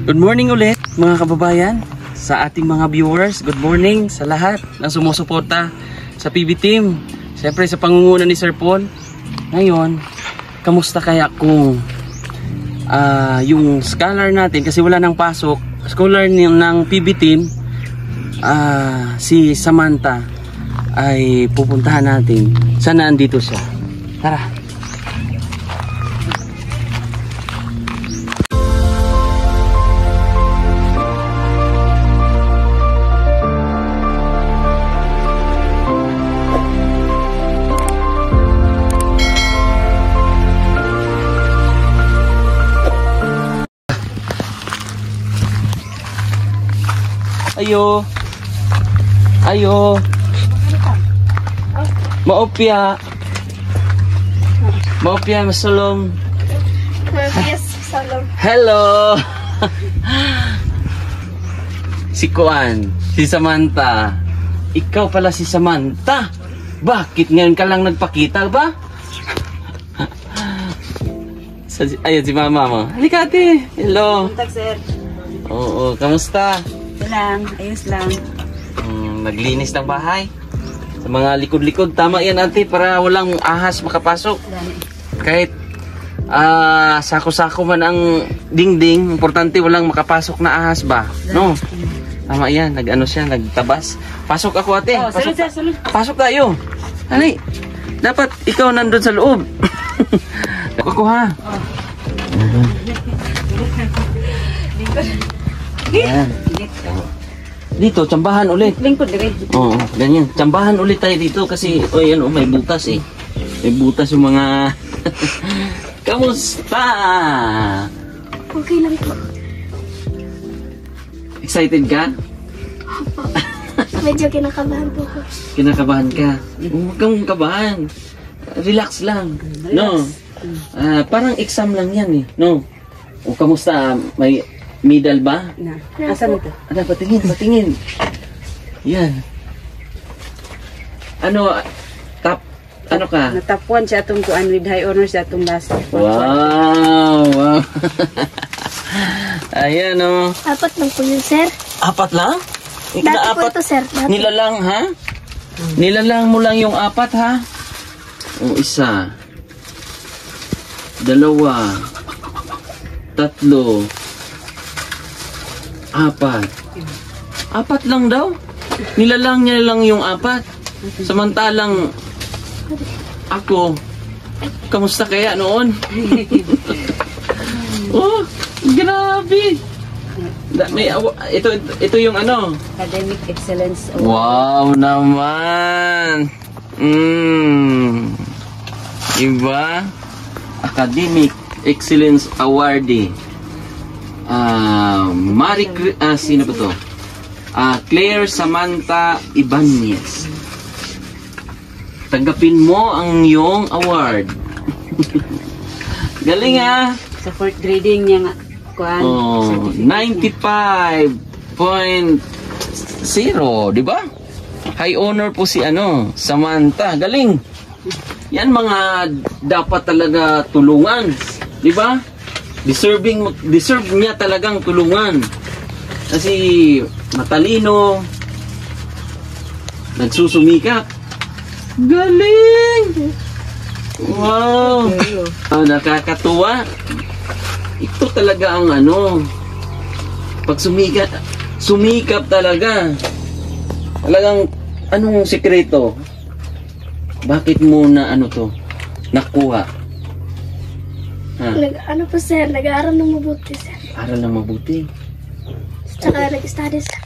Good morning ulit mga kababayan, sa ating mga viewers. Good morning sa lahat na sumusuporta sa PB Team. Siyempre sa pangunguna ni Sir Paul. Ngayon, kamusta kaya kung yung scholar natin, kasi wala nang pasok, scholar ng PB Team, si Samantha, ay pupuntahan natin. Sana andito siya. Tara. Ayo. Ayo. Maopya. Maopya masalom. Yes, salam. Hello. Si Kuan, si Samantha. Ikaw pala si Samantha. Bakit ngayon ka lang nagpakita ba? Ayun si mama mo. Halika ate. Hello. Tag sir. Oo, kamusta? Lang, ayos lang. Naglinis ng bahay. Sa mga likod-likod, tama yan ate, para walang ahas makapasok. Kahit sako-sako man ang dingding, importante walang makapasok na ahas ba? No? Tama yan, nag-ano siya, nagtabas. Pasok ako ate. Oh, pasok, salud. pasok tayo. Halay, dapat ikaw nandun sa loob. Ako ha. Ayan. Dito, tsambahan ulit. Lingkod dire. Oo, ganyan. Tsambahan ulit tayo dito kasi, oh yan, may butas eh. May butas yung mga... Kamusta? Okay lang po. Excited ka? Medyo kinakabahan po ako. Kinakabahan ka? Huwag kang kabahan. Relax lang. No? Parang exam lang yan eh. No? O kamusta? May medal ba? Na. Asan ito? Ano, patingin, patingin. Yan. Ano, top, ano ka? Natapuan siya itong kuan with high honors sa itong last. Wow, wow. Ayan o. Apat lang po yun, sir. Apat lang? Dati po ito, sir. Dati. Nilalang, ha? Nilalang mo lang yung apat, ha? O, isa. Dalawa. Tatlo. Apat. Apat lang daw? Nilalang niya lang yung apat. Samantalang ako, kamusta kaya noon? Oh, grabe. Ito yung ano? Academic Excellence Award. Wow naman. Iba? Academic Excellence Awardee. Sino ba to? Claire Samantha Ibanez. Tanggapin mo ang iyong award. Galing ha? Sa fourth grading niya nga. Kuan. Oh, 95.0, di ba? High honor po si Samantha. Galing. Yan mga dapat talaga tulungan, di ba? Deserve niya talagang tulungan. Kasi matalino, nagsusumikap. Galing! Wow! Nakakatuwa. Ito talaga ang pag sumikap talaga. Talagang, anong sekreto? Bakit mo na nakuha? Ano po, sir? Nag-aaral ng mabuti, sir. Aral ng mabuti. Tsaka nag-study, sir.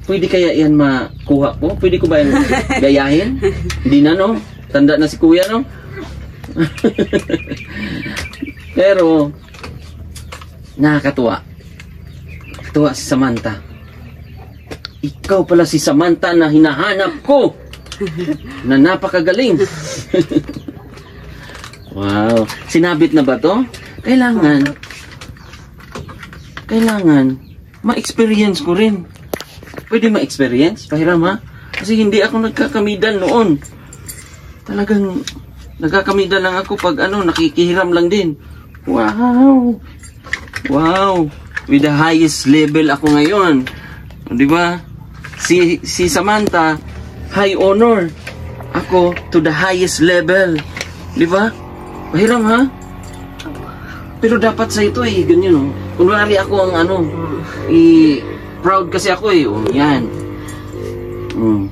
Pwede kaya yan makuha po? Pwede ko ba yan gayahin? Hindi na, no? Tanda na si kuya, no? Pero, nakakatuwa. Tuwa si Samantha. Ikaw pala si Samantha na hinahanap ko. Na napakagaling. Wow. Sinabit na ba to? Kailangan ma-experience ko rin. Pwede ma-experience? Pahiram ha? Kasi hindi ako nagkakamidal noon. Talagang nagkakamidal lang ako pag nakikihiram lang din. Wow! Wow! with the highest level ako ngayon. Di ba? Si Samantha, high honor. Ako, to the highest level. Di ba? Pahiram ha? Pero dapat sa ito eh, ganyan oh. Kunwari ako ang ano, proud kasi ako eh. Oh, yan. 2,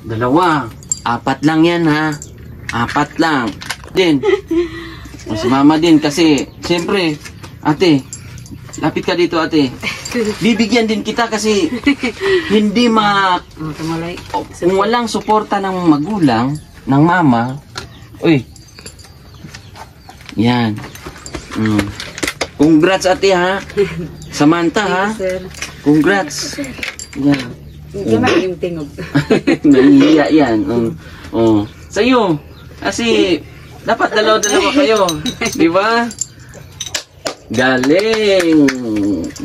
4 lang yan ha. 4 lang. Din. Si mama din kasi, siyempre, ate, lapit ka dito ate. Bibigyan din kita kasi hindi kung walang suporta ng magulang, ng mama, uy, yan. Congrats ate ha. Samantha ha. Congrats. Yan. Yung tingog. Nahihiya yan. Sa'yo, kasi dapat dalawa-dalawa kayo. Di ba? Galing.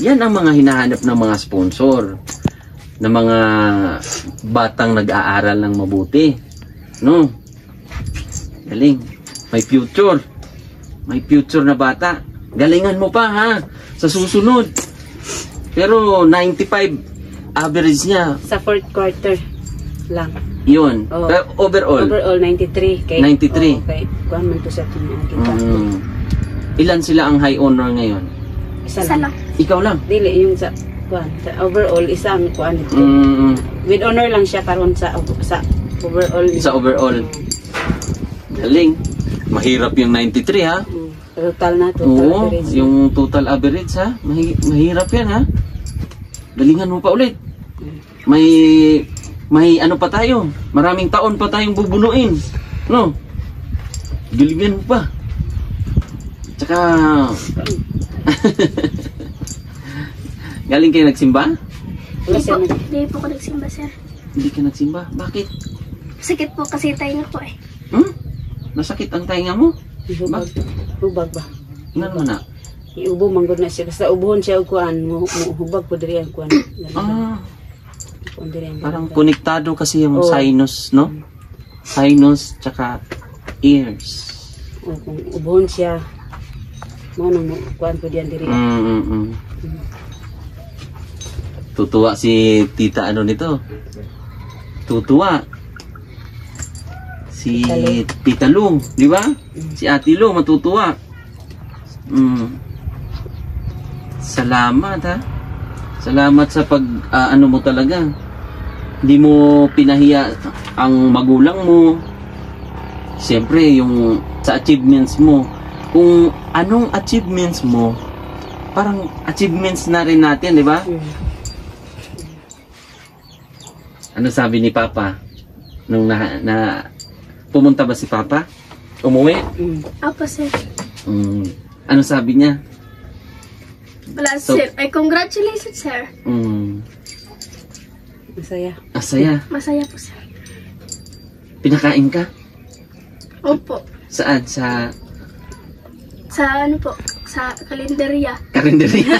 Yan ang mga hinahanap ng mga sponsor. Ng mga batang nag-aaral ng mabuti. No? Galing. May future. May future na bata. Galingan mo pa ha. Sa susunod. Pero 95 average niya. Sa 4th quarter lang. Yun. Overall. Overall, 93. 93. Okay. Kuhan man to sa tingin. Ilan sila ang high honor ngayon? Isa lang. Ikaw lang? Dili, yung sa kuhan. Sa overall, isa ang kuhan ito. With honor lang siya karon sa overall. Sa overall. Galing. Mahirap yung 93 ha? Total na. Oo, yung total average ha? Mahirap yan ha? Galingan mo pa ulit. May ano pa tayo? Maraming taon pa tayong bubunuin. No? Galingan mo pa. Tsaka... Galing kayo nagsimba? Hindi po ako nagsimba, sir. Hindi ka nagsimba? Bakit? Sakit po kasi tainga ko eh. Nasakit ang tainga mo? Hubag ba? Ano mo na? Iubo manggod na siya. Basta ubuhon siya o kuhan. Hubag po diri ang kuhan. Parang konektado kasi yung sinus, no? Sinus tsaka ears. Kung ubuhon siya, mo kuhan po diyan diri. Tutuwa si tita ano nito? Tutuwa. Si Tita Lu, di ba? Si Ate Lu, matutuwa. Salamat ha. Salamat sa pag ano mo talaga. Hindi mo pinahiya ang magulang mo. Siyempre yung sa achievements mo. Kung anong achievements mo, parang achievements na rin natin, di ba? Ano sabi ni Papa? Nung pumunta ba si Papa? Umuwi? Apa, sir? Ano sabi niya? Wala, sir. Ay, congratulations, sir. Masaya. Masaya. Masaya po, sir. Pinakain ka? Opo. Saan? Sa ano po? Sa kalendarya. karinderya?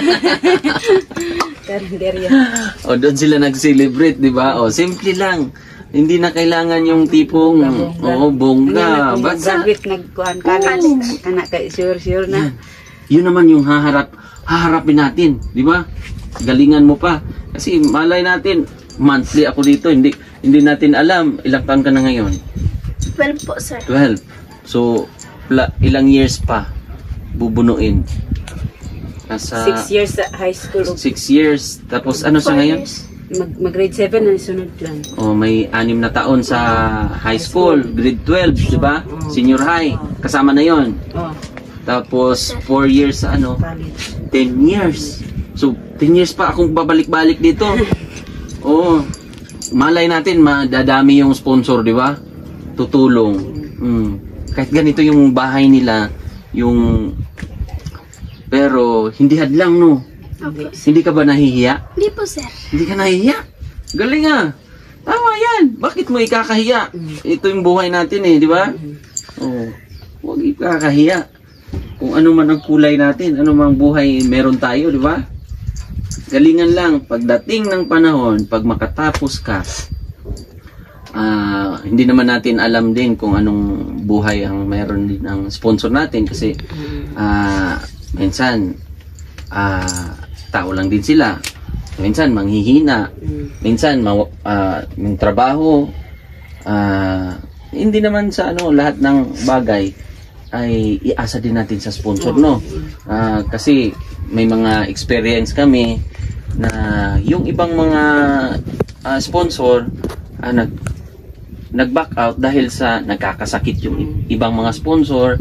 Kalendarya. O, doon sila nag-celebrate, di ba? O, simple lang. Hindi na kailangan yung tipong, bongga. Basta, Graduate, nagkuhan college. Anak ka, sure na. yun naman yung haharapin natin, di ba? Galingan mo pa. Kasi malay natin, monthly ako dito, hindi natin alam, ilang taon ka na ngayon? 12 po, sir. 12. So, ilang years pa bubunuin? Nasa 6 years sa high school. 6 years. Tapos ano sa ngayon? Mag-grade 7 na sunod lang. Oh, may 6 na taon sa high school, grade 12, di ba? Senior high, kasama na 'yon. Tapos 4 years sa ano? College. 10 years. So, 10 years pa akong babalik-balik dito. Oo. Malay natin, madadami yung sponsor, di ba? Tutulong. Kahit ganito yung bahay nila, pero hindi hadlang, no? Okay. Hindi ka ba nahihiya? Hindi po, sir. Hindi ka nahihiya? Galing ah. Tama yan. Bakit mo ikakahiya? Ito yung buhay natin eh, di ba? Oh, huwag ikakahiya. Kung ano man ang kulay natin, ano man ang buhay meron tayo, di ba? Galingan lang. Pagdating ng panahon, pag makatapos ka, hindi naman natin alam din kung anong buhay ang meron din ang sponsor natin kasi minsan tao lang din sila. Minsan manghihina, minsan yung trabaho, hindi naman sa lahat ng bagay ay iasa din natin sa sponsor, no? Kasi may mga experience kami na yung ibang mga sponsor nag-back out dahil sa nagkakasakit yung ibang mga sponsor,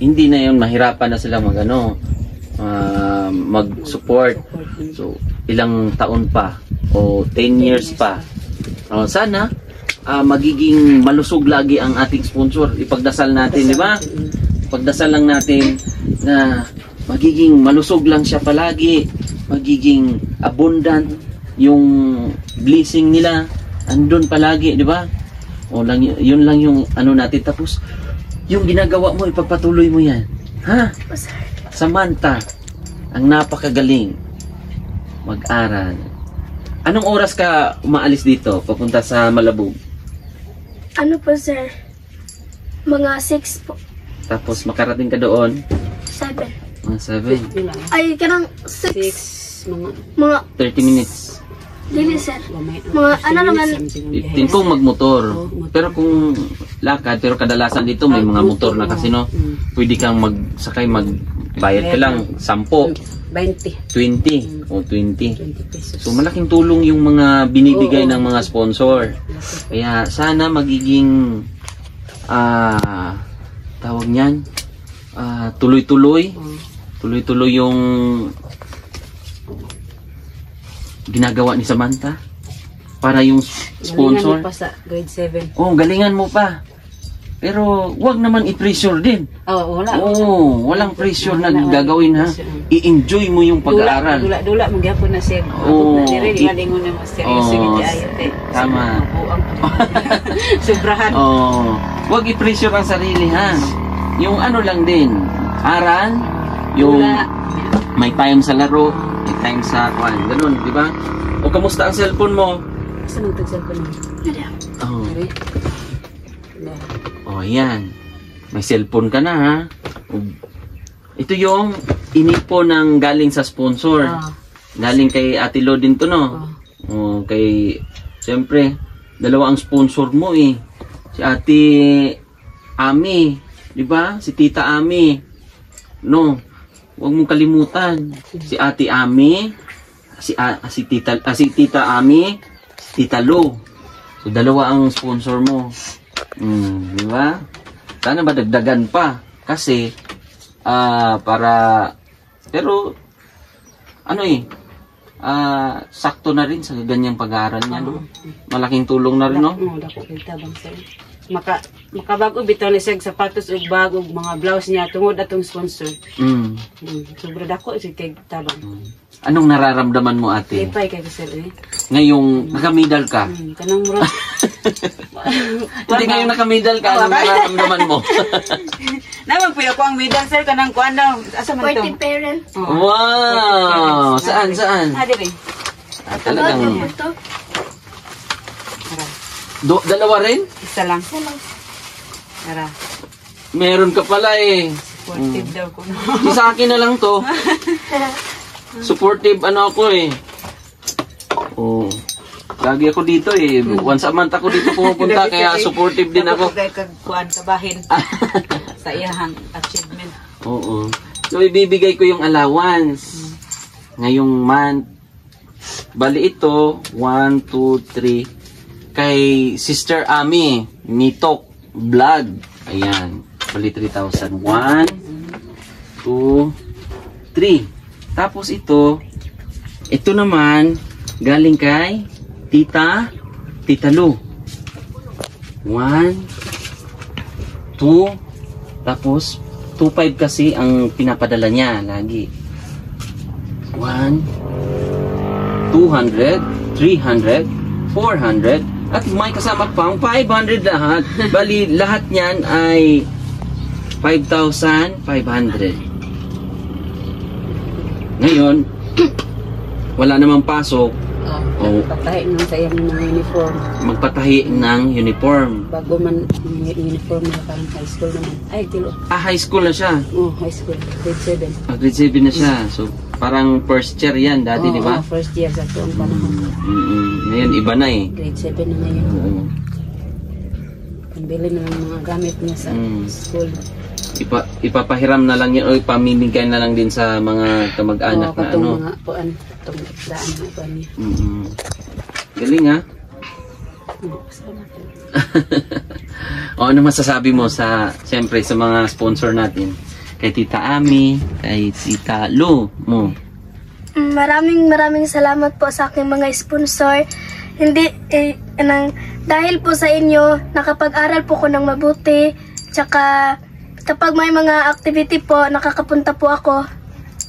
hindi na yun, mahirapan na sila mag-support. So, ilang taon pa o 10 years pa. Sana magiging malusog lagi ang ating sponsor. Ipagdasal natin, di ba? Pagdasal lang natin na magiging malusog lang siya palagi, magiging abundant yung blessing nila, andun palagi, di ba? Yun lang yung natin. Tapos, yung ginagawa mo, ipagpatuloy mo yan. Ha? Samantha, ang napakagaling mag-aral. Anong oras ka umaalis dito, papunta sa Malabog? Ano po, sir? Mga 6 po. Tapos makarating ka doon? 7. Mga 7. Ay, kanang 6. 6, Mga 30 minutes. dili, sir. Mga ano naman. Kung magmotor. Pero kung lakad, pero kadalasan dito may mga motor na kasi, no? Pwede kang magsakay, magbayad ka lang 10, 20. 20 o 20. 20 pesos. So malaking tulong yung mga binibigay ng mga sponsor. Kaya sana magiging tawag niyan, tuloy-tuloy yung ginagawa ni Samantha para yung sponsor. Galingan mo pa sa grade 7. Galingan mo pa. Pero wag naman i-pressure din. Wala. Walang pressure na gagawin, ha. I-enjoy mo yung pag-aaral. Dula magyapon na siya. Dire di malingon na master. Tama. Sobrahan. Wag i-pressure ang sarili, ha. Yung lang din, aral, yung may time sa laro, may time sa ganun, di ba? O kamusta ang cellphone mo? Saan ang tag-cellphone mo? Yan. May cellphone ka na, ha? Ito yung inipo ng galing sa sponsor. Galing kay Ate Lo din to, no? Siyempre, dalawa ang sponsor mo, eh. Si Ate Ami, di ba? Si Tita Ami. No, huwag mong kalimutan. Si Ate Ami, si Tita Ami, si Tita Lo. So, dalawa ang sponsor mo. Di ba? Sana ba dagdagan pa? Kasi, pero, sakto na rin sa ganyang pag-aaral niya, no? Malaking tulong na rin, no? Dako kay tabang sir. Makabago bitaw ni seg sapatos ug bag ug mga blouse niya tungod atong sponsor. Sobra dako si kay tabang. Anong nararamdaman mo, ate? Ipay kay sir Ngayong nakamedal ka? Kanang mura. Hindi ngayong nakamedal ka, anong nararamdaman mo? Naman po ako ang medal sir kanang kuan daw. Asa man to? 40 parent. Wow! Saan? Dire. Talagang dalawa rin? Isa lang. Tara. Meron ka pala, eh. Supportive daw ko. Sa akin na lang to. Supportive ako, eh. Lagi ako dito, eh. Once a month ako dito pumupunta, kaya supportive din ako. Kuan kabahin sa iyahang achievement. Oo. So, ibibigay ko yung allowance. Ngayong month. Bali ito, 1, 2, 3. Kay Sister Ami, Nitok Vlog. Ayan. Bali 3,000. 1, 2, 3. Tapos ito naman, galing kay Tita Lo. 1, 2, tapos 2,500 kasi ang pinapadala niya lagi. 1, 200, 300, 400, at may kasama pang 500 lahat. Bali, lahat niyan ay 5,500. Ngayon, wala namang pasok. Oh. Patahi nung sa iyang mga uniform. Magpatahi ng uniform. Bago man yung uniform na parang high school naman. Ay, tilo. High school na siya. Oh, high school. Grade 7. Grade 7 na siya. So, parang first year yan dati, di ba? First year sa tuong panahon. Ngayon, iba na eh. Grade 7 na ngayon. Oo. Pambili na lang mga gamit niya sa school. Ipapahiram na lang yun o ipamimigay na lang din sa mga kamag-anak na ano. Mga puan, itong daan na puan niya. Galing ha? O ano masasabi mo sa, siyempre sa mga sponsor natin? Kay Tita Ami, kay Tita Lu mo. Maraming salamat po sa aking mga sponsor. Dahil po sa inyo, nakapag-aral po ko ng mabuti. Tsaka kapag may mga activity po, nakakapunta po ako.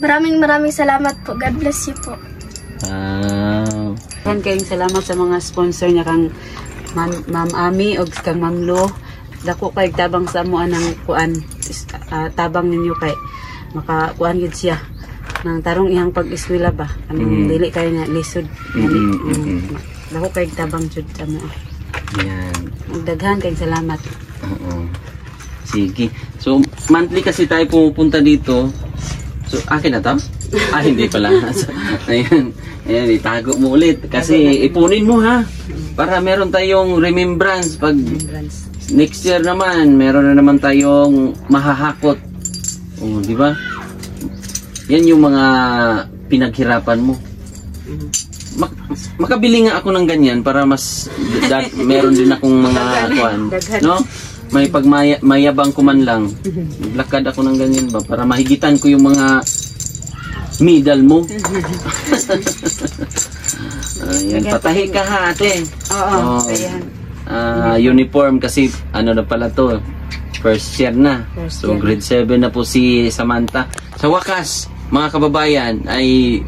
Maraming salamat po. God bless you po. Wow. Kayong salamat sa mga sponsor niya kang Ma'am Ami o kang Ma'am Lo. Dako kay tabang sa mo anang kuan tabang ninyo kay makakuan gid siya nang tarong ihang pag-eskwela ba kanang dili kay nga lisod dako kay tabang jud sa mo. Yan. Daghan kay salamat. Oo. Sige. So monthly kasi tayo pumupunta dito. So akin na to? Hindi pala. Ayan. Ayan, itago mo ulit kasi ipunin mo ha. Para meron tayong remembrance pag next year naman, meron na naman tayong mahahakot. Oh, di ba? Yan yung mga pinaghirapan mo. Makabili nga ako ng ganyan para mas meron din akong mga kuan, no? May mayabang ko man lang. Lakad ako ng ganyan ba para mahigitan ko yung mga medal mo. Ayan, patahi ka ha, ate. Oo, ayan. Uniform kasi ano na pala to, first year na. So grade 7 na po si Samantha. Sa wakas, mga kababayan, ay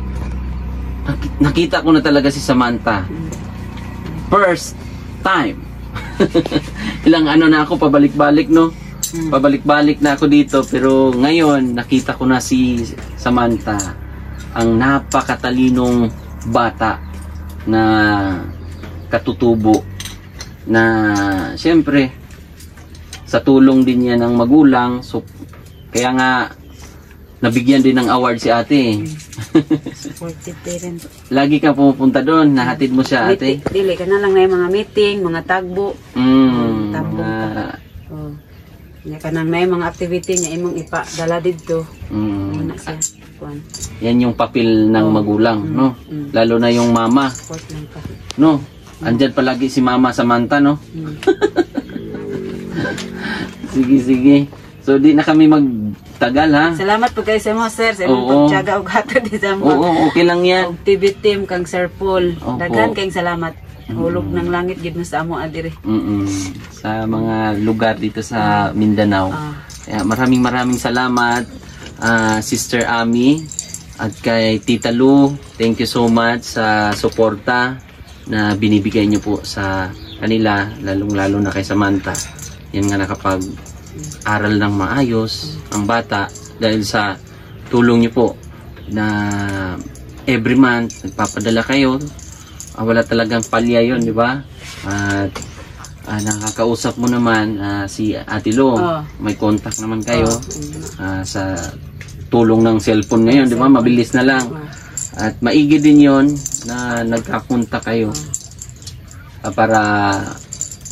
nakita ko na talaga si Samantha. First time. Ilang ano na ako, pabalik-balik no? Pabalik-balik na ako dito, pero ngayon nakita ko na si Samantha, ang napakatalinong bata na katutubo na siyempre sa tulong din niya ng magulang. So kaya nga nabigyan din ng award si ate. Supportive parent. Lagi ka pumupunta doon, nahatid mo siya ate. Dili ka na lang na yung mga meeting, mga tagbo. Tagbo pa. Nya kanang may mga activity niya imong ipadala didto. Una siya. Yan yung papel ng magulang, no? Lalo na yung mama. Support lang ka. No? Andyan palagi si Mama Samantha, no? Sige. So, di na kami magtagal, ha? Salamat po kayo sa mo, sir. Sa imong pagtyaga og hatod di sa mo. Oo, okay lang yan. Og TV team kang Sir Paul. Opo. Daghan kayong salamat. Hulog ng langit gid mo sa amo adire. Sa mga lugar dito sa Mindanao. Kaya maraming salamat, Sister Ami at kay Tita Lu. Thank you so much sa suporta na binibigay niyo po sa kanila, lalong-lalo na kay Samantha. Yan nga nakapag-aral ng maayos ang bata dahil sa tulong niyo po na every month nagpapadala kayo. Wala talagang palya yun, di ba? At nakakausap mo naman si Ate Lo. May contact naman kayo sa tulong ng cellphone ngayon, di ba? Mabilis na lang. At maigi din yon na nagkapunta kayo para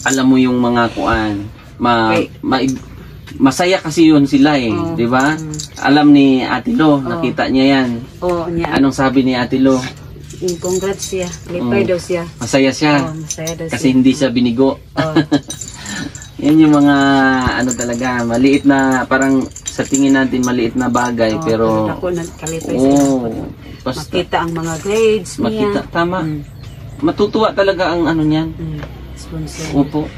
alam mo yung mga kuan. Masaya kasi yun sila eh, di ba? Alam ni Ate Lo, nakita niya yan. Anong sabi ni Ate Lo? Congrats siya. Lipay daw siya. Masaya siya. Masaya daw kasi siya. Hindi siya binigo. Yan yung mga ano talaga, maliit na parang sa tingin natin maliit na bagay pero ako nagkalipay siya. Makita ang mga grades niya. Makita, tama. Matutuwa talaga ang ano niyan. Sponsor. Opo.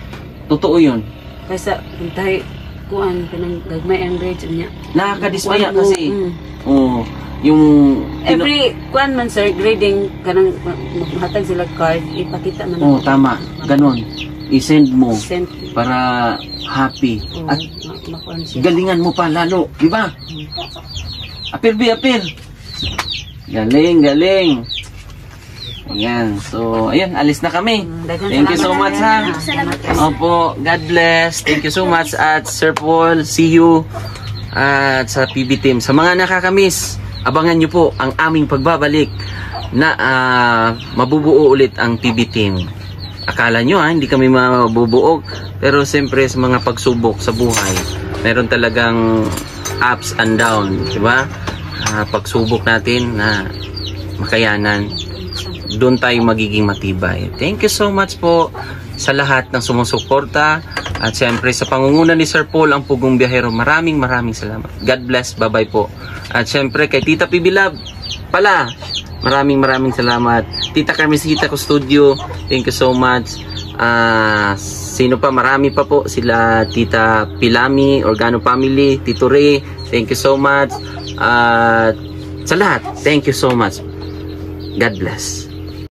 Totoo 'yun. Kasi tayo kuan kanang gagmay ang grades niya. Nakakadismaya kasi. Yung every kuan man sir grading kanang maghatag sila card ipakita man. Tama. Ganon. I-send mo para happy at galingan mo pa lalo, di ba? Apir. Galing. Ayan. So, ayan, alis na kami. Daghang Thank you so salamat, much, Ryan. ha. Salamat po. Opo, God bless. Thank you so much at Sir Paul. See you at sa PB Team. Sa mga nakakamiss, abangan nyo po ang aming pagbabalik na mabubuo ulit ang PB Team. Akala nyo hindi kami mabubuo, pero siyempre sa mga pagsubok sa buhay, meron talagang ups and down, di ba? Pagsubok natin na makayanan, doon tayo magiging matibay. Thank you so much po sa lahat ng sumusuporta at siyempre sa pangunguna ni Sir Paul, ang Pugong Biyahero. Maraming salamat. God bless. Bye-bye po. At siyempre kay Tita PB Love pala, maraming salamat. Tita Carmesita Custodio, thank you so much. Sino pa? Marami pa po. Sila Tita Pilami, Organo Family, Tito Ray, thank you so much. Sa lahat, thank you so much. God bless.